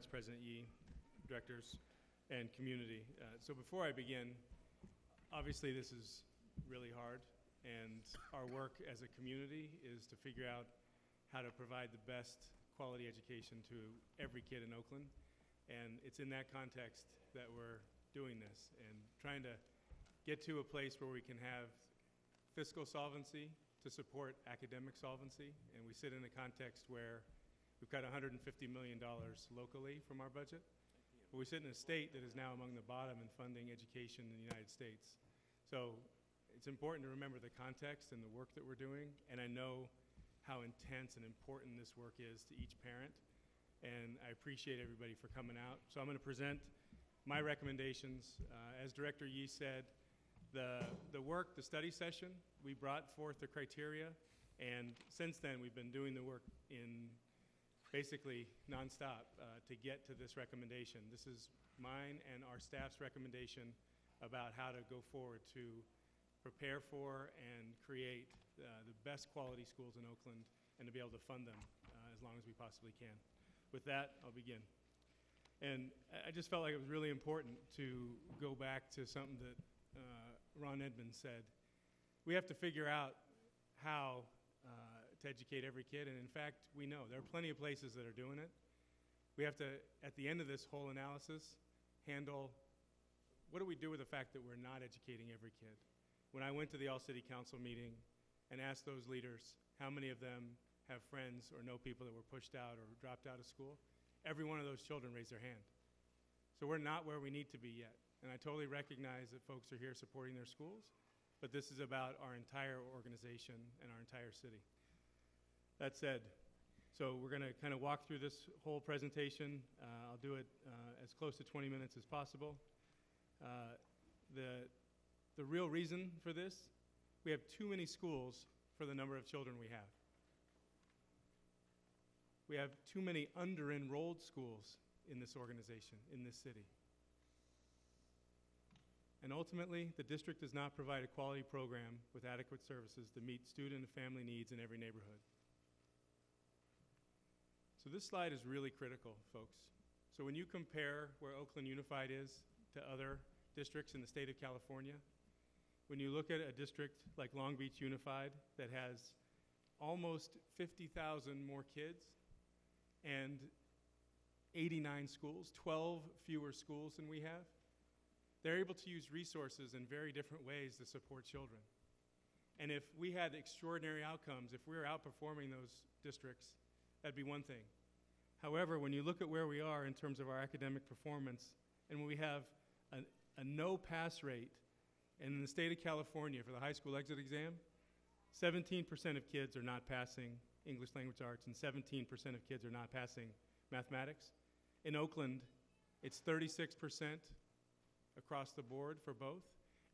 much, President Yee, directors, and community. So before I begin, obviously this is really hard, and our work as a community is to figure out how to provide the best quality education to every kid in Oakland. And it's in that context that we're doing this and trying to get to a place where we can have fiscal solvency to support academic solvency. And we sit in a context where we've got $150 million locally from our budget. But we sit in a state that is now among the bottom in funding education in the United States. So it's important to remember the context and the work that we're doing. And I know how intense and important this work is to each parent. And I appreciate everybody for coming out. So I'm going to present my recommendations. As Director Yee said, the work, the study session, we brought forth the criteria. And since then, we've been doing the work in basically nonstop to get to this recommendation. This is mine and our staff's recommendation about how to go forward to prepare for and create the best quality schools in Oakland and to be able to fund them as long as we possibly can. With that, I'll begin. And I just felt like it was really important to go back to something that Ron Edmonds said. We have to figure out how to educate every kid, and in fact, we know there are plenty of places that are doing it. We have to, at the end of this whole analysis, handle what do we do with the fact that we're not educating every kid. When I went to the All-City Council meeting and asked those leaders how many of them have friends or know people that were pushed out or dropped out of school, every one of those children raised their hand. So we're not where we need to be yet. And I totally recognize that folks are here supporting their schools, but this is about our entire organization and our entire city. That said, so we're going to kind of walk through this whole presentation. I'll do it as close to 20 minutes as possible. The real reason for this, we have too many schools for the number of children we have. We have too many under-enrolled schools in this organization, in this city. And ultimately, the district does not provide a quality program with adequate services to meet student and family needs in every neighborhood. So this slide is really critical, folks. So when you compare where Oakland Unified is to other districts in the state of California, when you look at a district like Long Beach Unified that has almost 50,000 more kids and 89 schools, 12 fewer schools than we have, they're able to use resources in very different ways to support children. And if we had extraordinary outcomes, if we were outperforming those districts, that'd be one thing. However, when you look at where we are in terms of our academic performance, and when we have a no pass rate, and in the state of California for the high school exit exam, 17% of kids are not passing English language arts and 17% of kids are not passing mathematics. In Oakland, it's 36% across the board for both.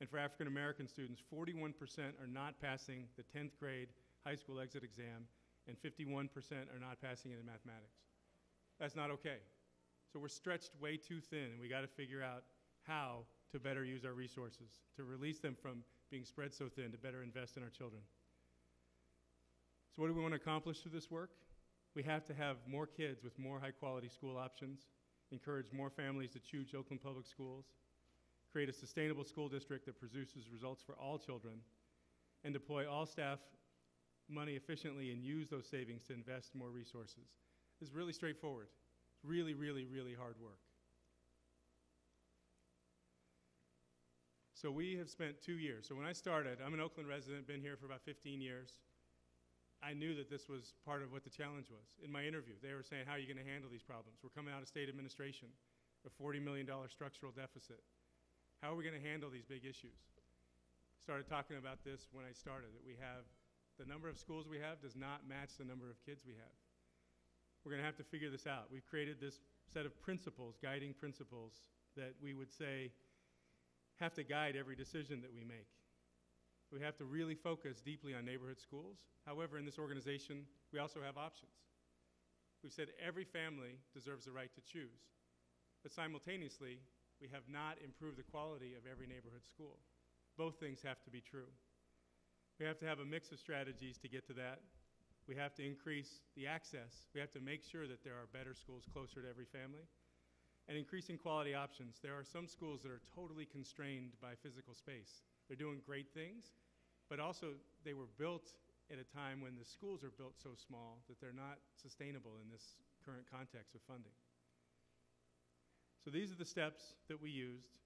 And for African American students, 41% are not passing the 10th grade high school exit exam and 51% are not passing it in mathematics. That's not okay. So we're stretched way too thin, and we got to figure out how to better use our resources, to release them from being spread so thin, to better invest in our children. So what do we want to accomplish through this work? We have to have more kids with more high-quality school options, encourage more families to choose Oakland Public Schools, create a sustainable school district that produces results for all children, and deploy all staff money efficiently and use those savings to invest more resources. It's really straightforward. It's really, really, really hard work. So we have spent 2 years. So when I started, I'm an Oakland resident, been here for about 15 years. I knew that this was part of what the challenge was. In my interview, they were saying, how are you going to handle these problems? We're coming out of state administration, a $40 million structural deficit. How are we going to handle these big issues? Started talking about this when I started, that we have, the number of schools we have does not match the number of kids we have. We're going to have to figure this out. We've created this set of principles, guiding principles, that we would say have to guide every decision that we make. We have to really focus deeply on neighborhood schools. However, in this organization, we also have options. We've said every family deserves the right to choose. But simultaneously, we have not improved the quality of every neighborhood school. Both things have to be true. We have to have a mix of strategies to get to that. We have to increase the access. We have to make sure that there are better schools closer to every family. And increasing quality options. There are some schools that are totally constrained by physical space. They're doing great things, but also they were built at a time when the schools are built so small that they're not sustainable in this current context of funding. So these are the steps that we used.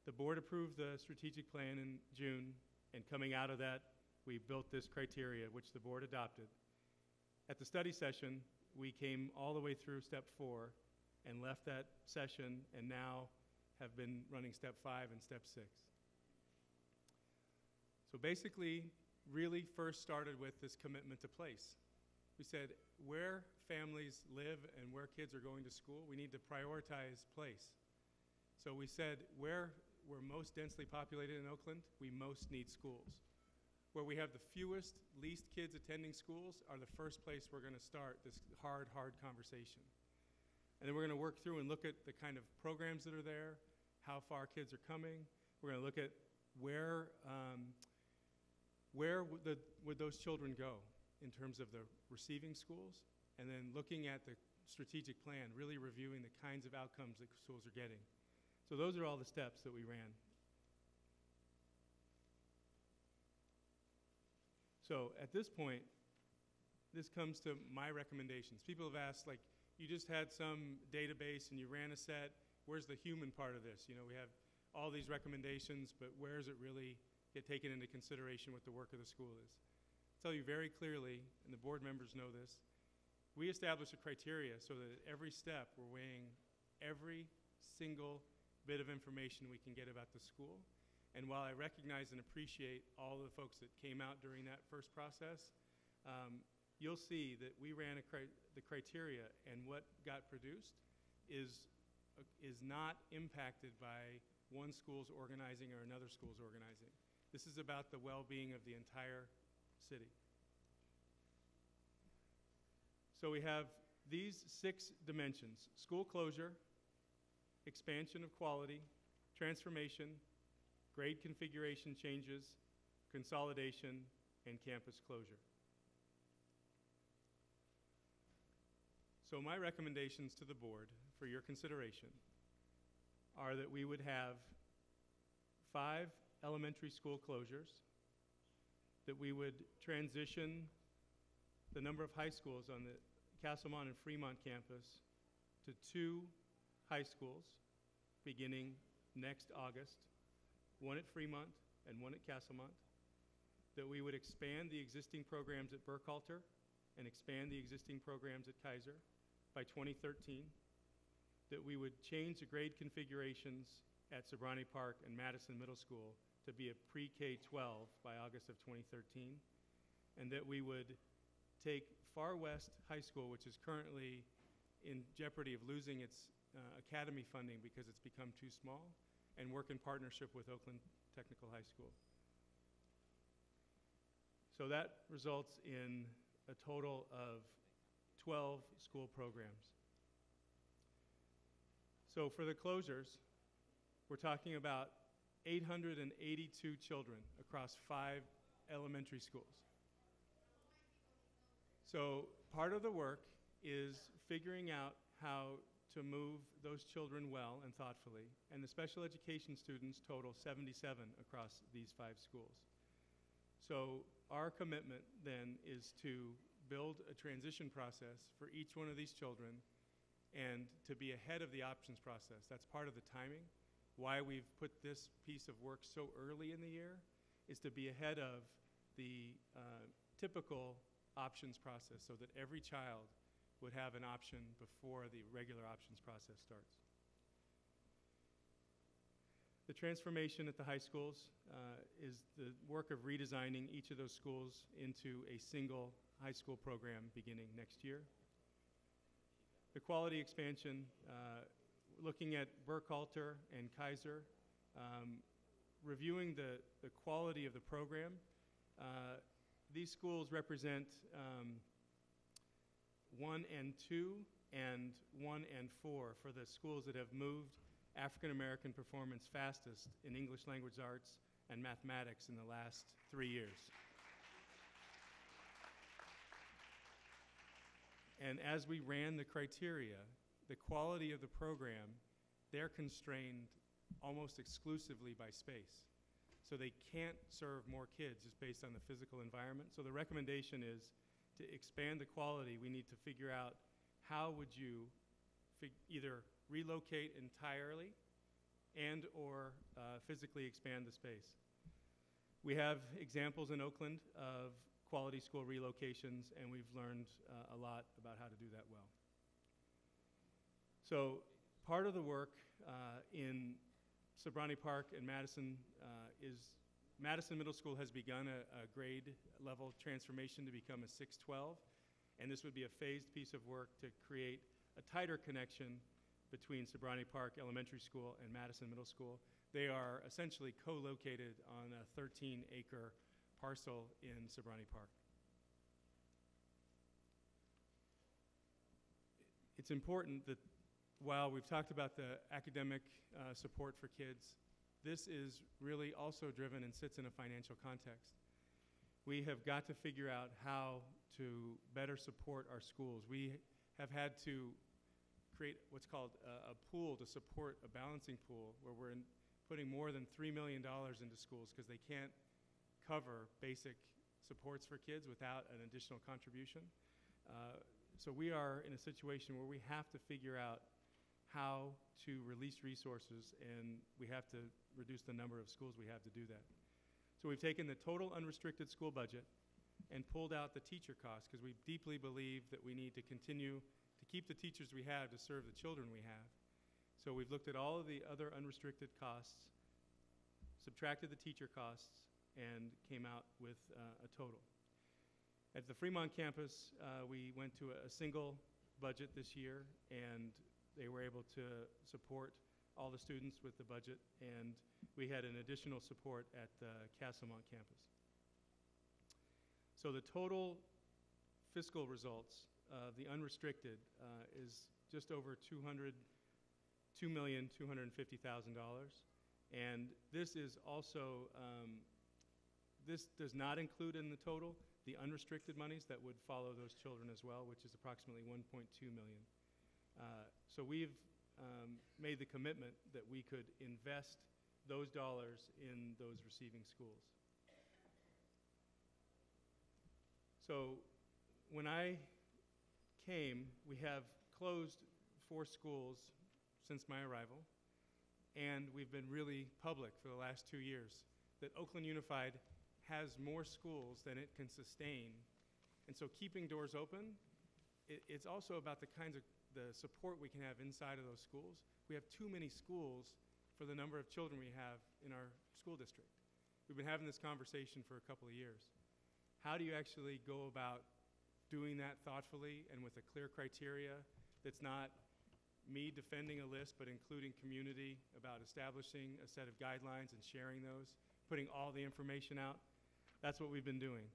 The board approved the strategic plan in June, and coming out of that, we built this criteria, which the board adopted. At the study session, we came all the way through step 4 and left that session and now have been running step 5 and step 6. So basically, really first started with this commitment to place. We said where families live and where kids are going to school, we need to prioritize place. So we said where we're most densely populated in Oakland, we most need schools. Where we have the fewest, least kids attending schools are the first place we're going to start this hard conversation. And then we're going to work through and look at the kind of programs that are there, how far kids are coming. We're going to look at where would those children go in terms of the receiving schools, and then looking at the strategic plan, really reviewing the kinds of outcomes that schools are getting. So those are all the steps that we ran. So at this point, this comes to my recommendations. People have asked, like, you just had some database and you ran a set. Where's the human part of this? You know, we have all these recommendations, but where does it really get taken into consideration what the work of the school is? I'll tell you very clearly, and the board members know this, we establish a criteria so that at every step we're weighing every single bit of information we can get about the school. And while I recognize and appreciate all of the folks that came out during that first process, you'll see that we ran the criteria, and what got produced is not impacted by one school's organizing or another school's organizing. This is about the well-being of the entire city. So we have these 6 dimensions: school closure, expansion of quality, transformation, grade configuration changes, consolidation, and campus closure. So my recommendations to the board for your consideration are that we would have 5 elementary school closures, that we would transition the number of high schools on the Castlemont and Fremont campus to 2 high schools beginning next August, one at Fremont and one at Castlemont, that we would expand the existing programs at Burkhalter and expand the existing programs at Kaiser by 2013, that we would change the grade configurations at Sobrani Park and Madison Middle School to be a pre-K-12 by August of 2013, and that we would take Far West High School, which is currently in jeopardy of losing its academy funding because it's become too small, and work in partnership with Oakland Technical High School. So that results in a total of 12 school programs. So for the closures, we're talking about 882 children across 5 elementary schools. So part of the work is figuring out how to move those children well and thoughtfully, and the special education students total 77 across these 5 schools. So our commitment then is to build a transition process for each one of these children and to be ahead of the options process. That's part of the timing. Why we've put this piece of work so early in the year is to be ahead of the typical options process so that every child would have an option before the regular options process starts. The transformation at the high schools is the work of redesigning each of those schools into a single high school program beginning next year. The quality expansion, looking at Burkhalter and Kaiser, reviewing the quality of the program. These schools represent 1 and 2 and 1 and 4 for the schools that have moved African American performance fastest in English language arts and mathematics in the last 3 years. And as we ran the criteria, the quality of the program, they're constrained almost exclusively by space. So they can't serve more kids just based on the physical environment. So the recommendation is to expand the quality. We need to figure out how would you either relocate entirely and or physically expand the space. We have examples in Oakland of quality school relocations, and we've learned a lot about how to do that well. So part of the work in Sobrani Park and Madison is Madison Middle School has begun a grade level transformation to become a 612, and this would be a phased piece of work to create a tighter connection between Sobrani Park Elementary School and Madison Middle School. They are essentially co-located on a 13-acre parcel in Sobrani Park. It's important that while we've talked about the academic support for kids, this is really also driven and sits in a financial context. We have got to figure out how to better support our schools. We have had to create what's called a pool to support a balancing pool where we're putting more than $3 million into schools because they can't cover basic supports for kids without an additional contribution. So we are in a situation where we have to figure out how to release resources, and we have to reduce the number of schools we have to do that. So we've taken the total unrestricted school budget and pulled out the teacher costs because we deeply believe that we need to continue to keep the teachers we have to serve the children we have. So we've looked at all of the other unrestricted costs, subtracted the teacher costs, and came out with a total. At the Fremont campus, we went to a single budget this year, and they were able to support all the students with the budget, and we had an additional support at the Castlemont campus. So the total fiscal results of the unrestricted is just over $2,250,000, and this is also this does not include in the total the unrestricted monies that would follow those children as well, which is approximately $1.2 million. So we've made the commitment that we could invest those dollars in those receiving schools. So when I came, we have closed 4 schools since my arrival, and we've been really public for the last 2 years that Oakland Unified has more schools than it can sustain. And so keeping doors open, it's also about the kinds of the support we can have inside of those schools. We have too many schools for the number of children we have in our school district. We've been having this conversation for a couple of years. How do you actually go about doing that thoughtfully and with a clear criteria that's not me defending a list, but including community about establishing a set of guidelines and sharing those, putting all the information out? That's what we've been doing.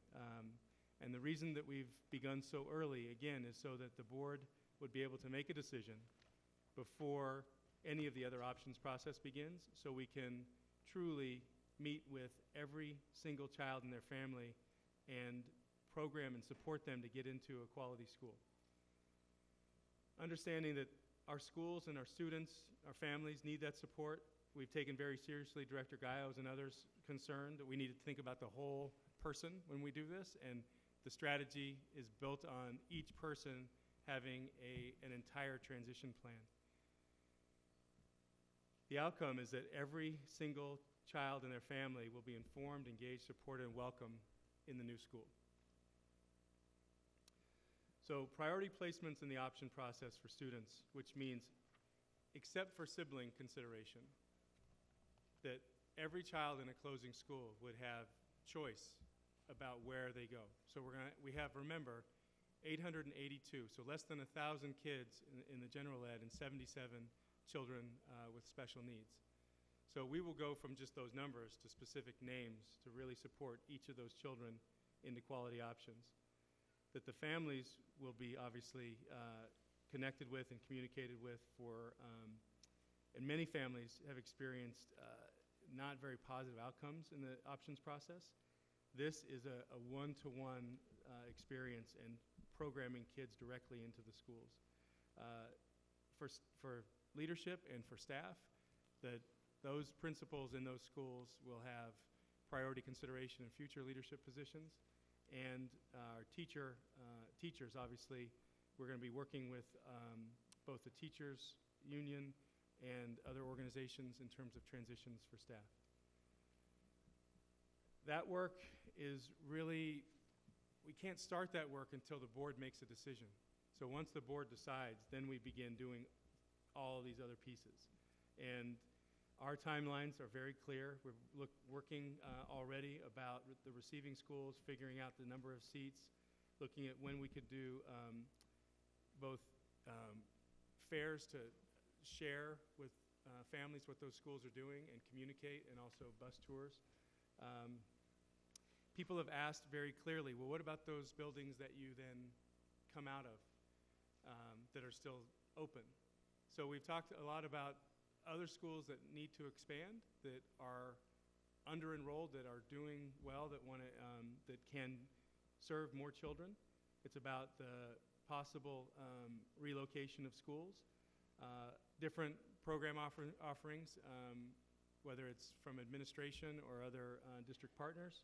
And the reason that we've begun so early, again, is so that the board would be able to make a decision before any of the other options process begins, so we can truly meet with every single child and their family and program and support them to get into a quality school. Understanding that our schools and our students, our families need that support, we've taken very seriously Director Gallo's and others' concern that we need to think about the whole person when we do this, and the strategy is built on each person having an entire transition plan. The outcome is that every single child and their family will be informed, engaged, supported, and welcome in the new school. So priority placements in the option process for students, which means, except for sibling consideration, that every child in a closing school would have choice about where they go. So we have, remember, 882, so less than 1,000 kids in the general ed and 77 children with special needs. So we will go from just those numbers to specific names to really support each of those children into quality options. That the families will be obviously connected with and communicated with and many families have experienced not very positive outcomes in the options process. This is a one-to-one experience and programming kids directly into the schools. For leadership and for staff, that those principals in those schools will have priority consideration in future leadership positions. And our teachers, obviously, we're going to be working with both the teachers union and other organizations in terms of transitions for staff. That work is really, we can't start that work until the board makes a decision. So once the board decides, then we begin doing all these other pieces. And our timelines are very clear. We're working already about the receiving schools, figuring out the number of seats, looking at when we could do both fairs to share with families what those schools are doing and communicate, and also bus tours. People have asked very clearly, well, what about those buildings that you then come out of that are still open? So we've talked a lot about other schools that need to expand, that are under-enrolled, that are doing well, that want to, that can serve more children. It's about the possible relocation of schools, different program offerings, whether it's from administration or other district partners.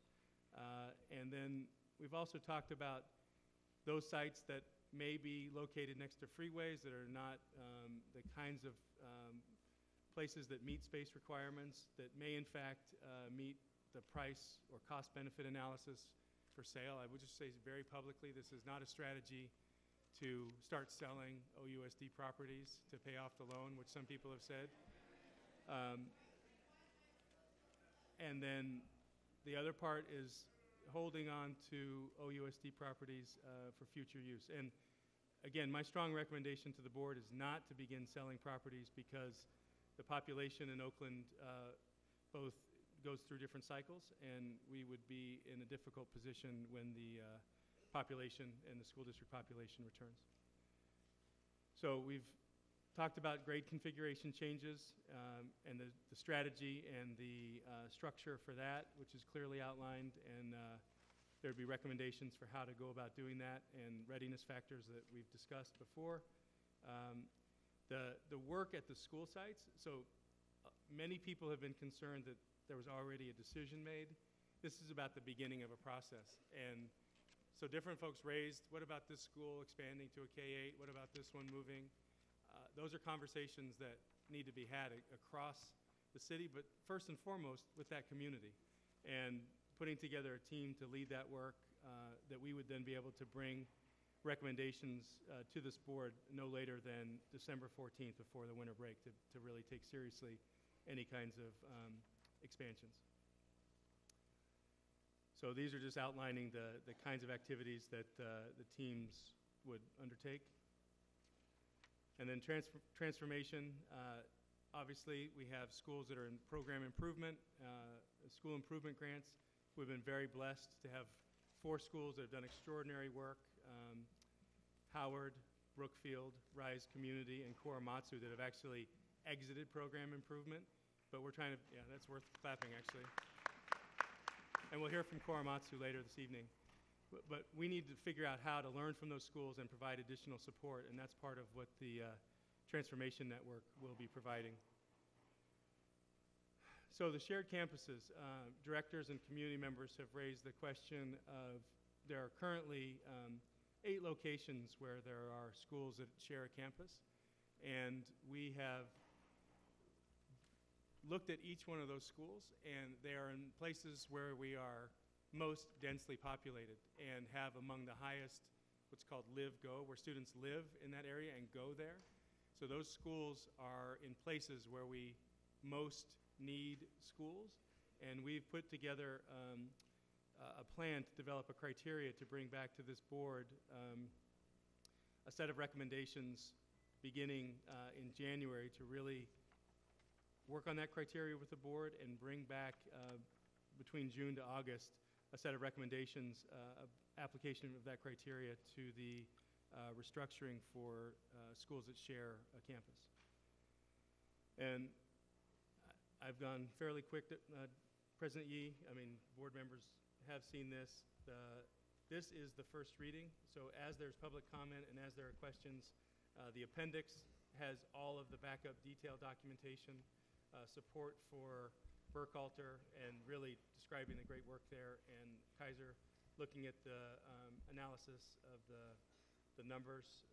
And then we've also talked about those sites that may be located next to freeways that are not the kinds of places that meet space requirements, that may in fact meet the price or cost-benefit analysis for sale. I would just say very publicly, this is not a strategy to start selling OUSD properties to pay off the loan, which some people have said. And then the other part is holding on to OUSD properties for future use. And again, my strong recommendation to the board is not to begin selling properties, because the population in Oakland both goes through different cycles, and we would be in a difficult position when the population and the school district population returns. So we've talked about grade configuration changes and the strategy and the structure for that, which is clearly outlined, and there'd be recommendations for how to go about doing that, and readiness factors that we've discussed before. The work at the school sites, so many people have been concerned that there was already a decision made. This is about the beginning of a process. And so different folks raised, what about this school expanding to a K-8? What about this one moving? Those are conversations that need to be had across the city, but first and foremost with that community. And putting together a team to lead that work that we would then be able to bring recommendations to this board no later than December 14th, before the winter break, to really take seriously any kinds of expansions. So these are just outlining the kinds of activities that the teams would undertake. And then transformation, obviously we have schools that are in program improvement, school improvement grants. We've been very blessed to have 4 schools that have done extraordinary work, Howard, Brookfield, Rise Community, and Korematsu, that have actually exited program improvement. But we're trying to, yeah, that's worth clapping actually. And we'll hear from Korematsu later this evening. But we need to figure out how to learn from those schools and provide additional support, and that's part of what the Transformation Network will be providing. So the shared campuses, directors and community members have raised the question of, there are currently 8 locations where there are schools that share a campus, and we have looked at each one of those schools, and they are in places where we are most densely populated and have among the highest what's called live-go, where students live in that area and go there. So those schools are in places where we most need schools, and we've put together a plan to develop a criteria to bring back to this board a set of recommendations beginning in January to really work on that criteria with the board and bring back between June to August a set of recommendations, application of that criteria to the restructuring for schools that share a campus. And I've gone fairly quick. President Yee, I mean, board members have seen this. This is the first reading, so as there's public comment and as there are questions, the appendix has all of the backup detailed documentation, support for Burkhalter, and really describing the great work there, and Kaiser looking at the analysis of the numbers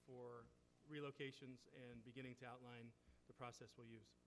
for relocations and beginning to outline the process we'll use.